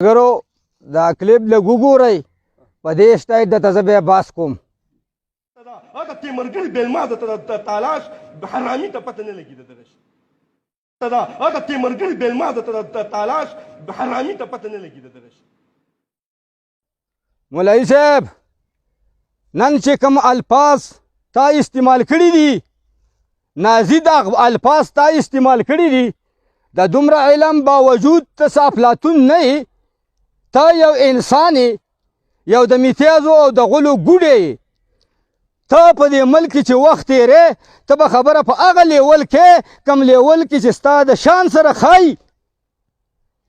اگرو دا کلیپ لږ وګورئ په دې سټایل درته زه بیا باس کوم. هغه تیمرګړي بېلما د تالاش حرامي ته پته نه لګي هغه تیمرګړي بېلما د تالاش حرامي ته پته نه لګي مولوي صاحب نن چې کوم الفاظ تا استعمال کړي دي نازي دا الفاظ تا استعمال کړي دي د دومره علم باوجود ته افلاطون نه یې ته یو انسان یو د میتیازو او د غلو ګوډې ته په دې ملک چې وخت تېرې ته به خبره په هغه لیول کې کم لیول کې چې ستا د شان سره ښایي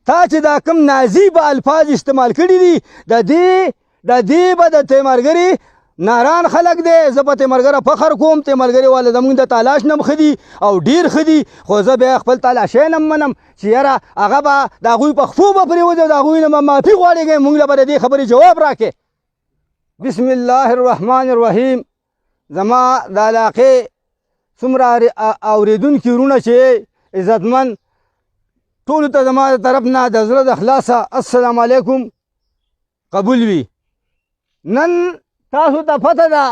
تا چې دا کم نازي به الفاظ استعمال کړي دي د دې به د تیمرګري ناران خلک دی زه په تیمرګره فخر کوم تیمرګري والا زمونږ د تالاش نه م ښه دي او ډېر ښه دي خو زه بیا خپل تالاشی نه منم چې یاره هغه به د هغوی په خپو به پرېوځي او د هغوی نه به معافي غواړېږئ مونږ له به د دې خبرې جواب راکړې. بسم الله الرحمن الرحیم. زما د علاقې څومره اورېدونکي وروڼه چې عزتمن ټولو ته زما د طرف نه د زړه د خلاصه السلام علیکم قبول وي. نن تاسو ته پته ده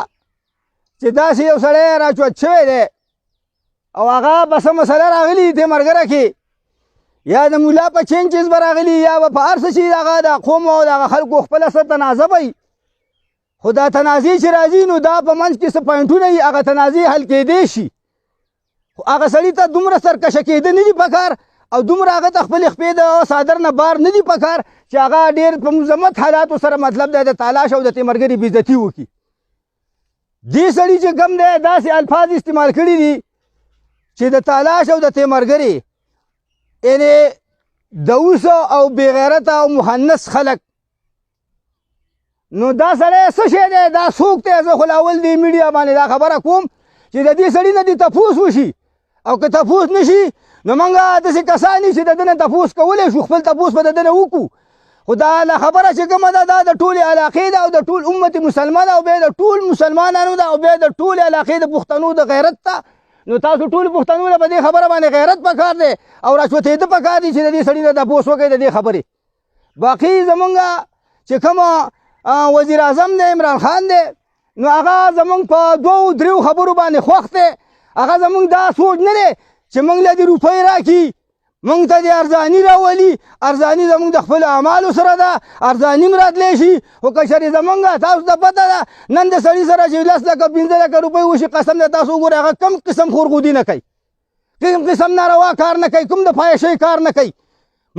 چې داسې یو سړی راچوت شوی دی او هغه به څه مسله راغلي تیمرګره کې یا د ملا په چینجز به راغلي یا به په هر څه شي هغه د قوم او دغه خلکو خپله څه تنازع وي خو دا تنازع چې راځي نو دا په منځ کې څه پوینټونه وي هغه تنازع حل کېدی شي خو هغه سړي ته دومره سرکشه کېده نه دي پکار او دومره هغه ته خپلې خپې د صادر نه بار نه دي پکار چې هغه ډېر په مزمت حالاتو سره مطلب دی د تالاش او د تیمرګري بېعزتي وکړي. دې سړي چې کم دی داسې الفاظ استعمال کړي دي چې د تالاش او د تیمرګري یعنې د اوس او بېغیرته او مهنس خلک نو دا سړی څه شی دی دا څوک دی زه خو لاول دې میډیا باندې دا خبره کوم چې د دې سړي نه دې تپوس وشي او که تپوس نه شي نو موږ داسې کسان یو چې د ده نه تپوس کولی شو خپل تپوس به د ده نه وکړو خو دا خبره چې کومه ده دا د ټولې علاقې ده او د ټول امت مسلمان او بیا د ټول مسلمانانو ده او بیا د ټولې علاقې د پښتنو د غیرت ته نو تاسو ټول پښتنو له په دې خبره باندې غیرت پکار دی او راچوتېده پکار دي چې د دې سړي نه تپوس وکړئ د دې خبرې. باقي زمونږ چې کومه وزیر اعظم دی عمران خان دی نو هغه زمونږ په دوو دریو خبرو باندې خوښ دی هغه زمونږ دا سوچ نه دی چې موږ له دې روپۍ راکړي موږ ته دې ارزاني راولي ارزاني زموږ د خپلو اعمالو سره ده ارزاني م راتلی شي خو که چېرې زموږ تاسو ته پته ده نن د سړي سره چې 10 لکه 15 لکه روپۍ وشي قسم دی تاسو وګورئ هغه کم قسم خورغودي نه کوي کوم قسم ناروا کار نه کوي کوم د فایشۍ کار نه کوي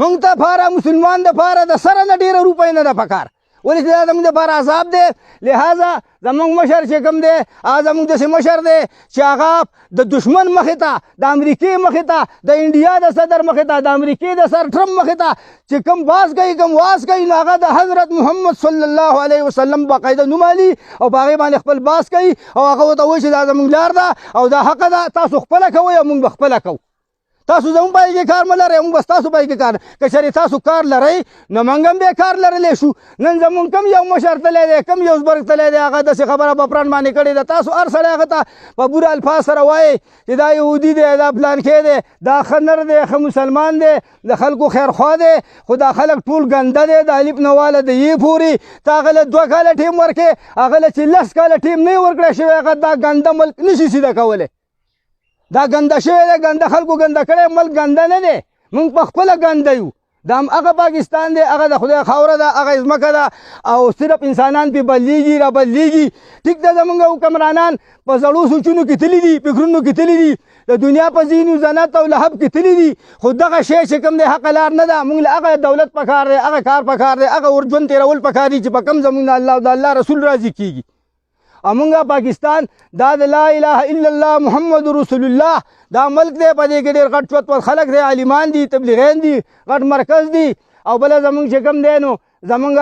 موږ ته پاره مسلمان دپاره د سره نه ډېره روپۍ نه ده پکار ولې چې دا زموږ دپاره عذاب دی لہذا زموږ مشر چې کوم دی هغه زموږ داسې مشر دی چې هغه د دشمن مخې ته د امریکې مخې ته د انډیا د صدر مخې ته د امریکې د سر ټرمپ مخې ته چې کوم باز کوي کوم واز کوي نو هغه د حضرت محمد صلی الله علیه وسلم باقاعده نوم علي او په هغې باندې خپل باز کوي او هغه ورته وایي چې دا زموږ لار ده او دا حقه ده تاسو خپله کوئ او موږ به خپله کوو تاسو زموږ پای کې کار مه لرئ موږ به ستاسو پای کې کار که چېرې تاسو کار لرئ نو موږ هم بیا کار لرلی شو نن زموږ کم یو مشر تلی دی کم یو زبرګ تلی دی هغه داسې خبره په پران باندې کړې ده تاسو هر سړی هغه ته په بوره الفاظ سره وایئ چې دا یهودي دی دا پلانکی دی دا ښه نر دی ښه مسلمان دی د خلکو خیرخوا دی خو دا خلک ټول ګنده دی د الف نه واله د یې پورې ته هغه له 2 کاله ټیم ورکې هغه له چې 10 کاله ټیم نه یې ورکړی شوی هغه دا ګنده ملک نشي سیده کولی دا ګنده شوی دی ګنده خلکو ګنده کړی ملک ګنده نه دی موږ په خپله ګنده یو دا هغه پاکستان دی هغه د خدای خاوره ده هغه ځمکه ده او صرف انسانان پې بدلیږي را بدلیږي ټیک ده زموږ حکمرانان په زړو سوچونو کې تللي دي فکرونو کې تللي دي د دنیا په ځینو زنت او لهب کې تللي دي خو دغه شی چې کوم دی حق لار نه ده موږ له هغه دولت پکار دی هغه کار پکار دی هغه ژوند تېرول پکار دي چې په کوم زموږ نه الله او د الله رسول راضي کېږي او موږ پاکستان دا د لا اله الا الله محمد رسول الله دا ملک دی په دې کې ډېر غټ چوت خلک دی عالمان دي تبلیغیان دي غټ مرکز دي او بله زموږ چې کوم دی نو زموږ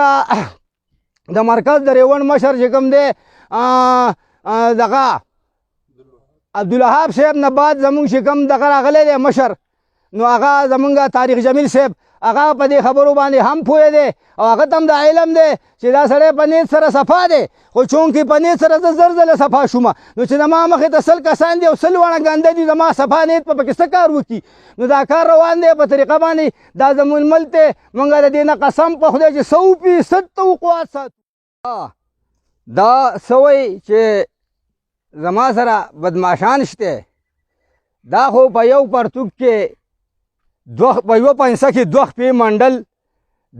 د مرکز د ریوڼ مشر چې کوم دی دغه عبدالوهاب صاحب نه بعد زموږ چې کوم دغه راغلی دی مشر نو هغه زموږ طارق جمیل صاحب هغه په دې خبرو باندې هم پوهه دی او هغه ته هم د علم دی چې دا سړی په نیت سره صفا دی خو چونکې په نیت سره زه زر ځله صفا شوم نو چې زما مخې ته 100 کسان دي او 100 واړه ګنده دي زما صفا نیت په پکې څه کار وکړي نو دا کار روان دی په طریقه باندې دا زموږ ملک دی موږ د دې نه قسم په خدای چې 100% توقعات ساتو دا سوی چې زما سره بدماشان شته دا خو په یو پرتوک کې په یوه پنسه کې 2 خپې منډل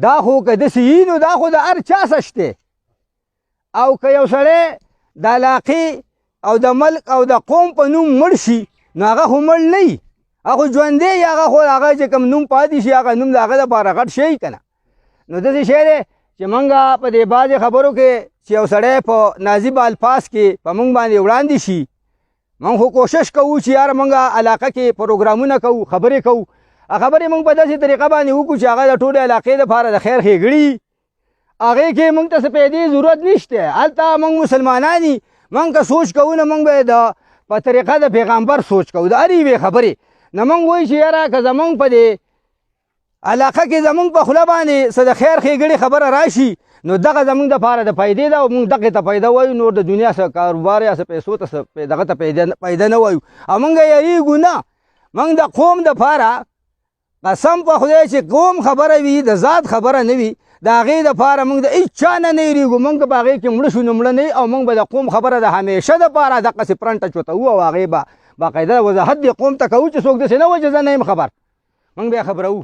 دا خو که داسې وي نو دا خو د هر چا څه شته او که یو سړی د علاقې او د ملک او د قوم په نوم مړ شي نو هغه خو مړ نه وي هغه ژوندی وي هغه خو هغه چې کوم نوم پاتې شي هغه نوم د هغه دپاره غټ شی که نه نو داسې شی دی چې موږ په دې بعضې خبرو کې چې یو سړی په نازیب الفاظ کې په موږ باندې وړاندې شي موږ خو کوشش کوو چې یاره موږ علاقه کې پروګرامونه کوو خبرې کوو خبرې موږ په داسې طریقه باندې وکړو چې هغه د ټولې علاقې دپاره د خیر ښېګړي هغې کې موږ ته څه پیدې ضرورت نشته هلته موږ مسلمانان یي موږ که سوچ کوو نو موږ به د په طریقه د پیغمبر سوچ کوو د هر یوې خبرې نه موږ وایو چې یاره که زموږ په دې علاقه کې زموږ په خوله باندې څه د خیر ښېګړې خبره راشي نو دغه زموږ دپاره د پیدې ده او موږ دغې ته پیدا وایو نور د دنیا څه کاروبار یا څه پیسو ته دغه ته پیدا نه وایو او موږ یریږو نه موږ د قوم دپاره قسم په خدای چې قوم خبره وي د ذات خبره نه وي د هغې دپاره موږ د هېڅ چا نه یېرېږو موږ که په هغې کې مړه شو نو مړه نه او موږ به د قوم خبره د همیشه دپاره دقسې پرنټه چوتوو او هغې به باقاعده وضاحت دې قوم ته کوو چې څوک داسې نه وایي چې زه نه یم خبر موږ بیا خبروو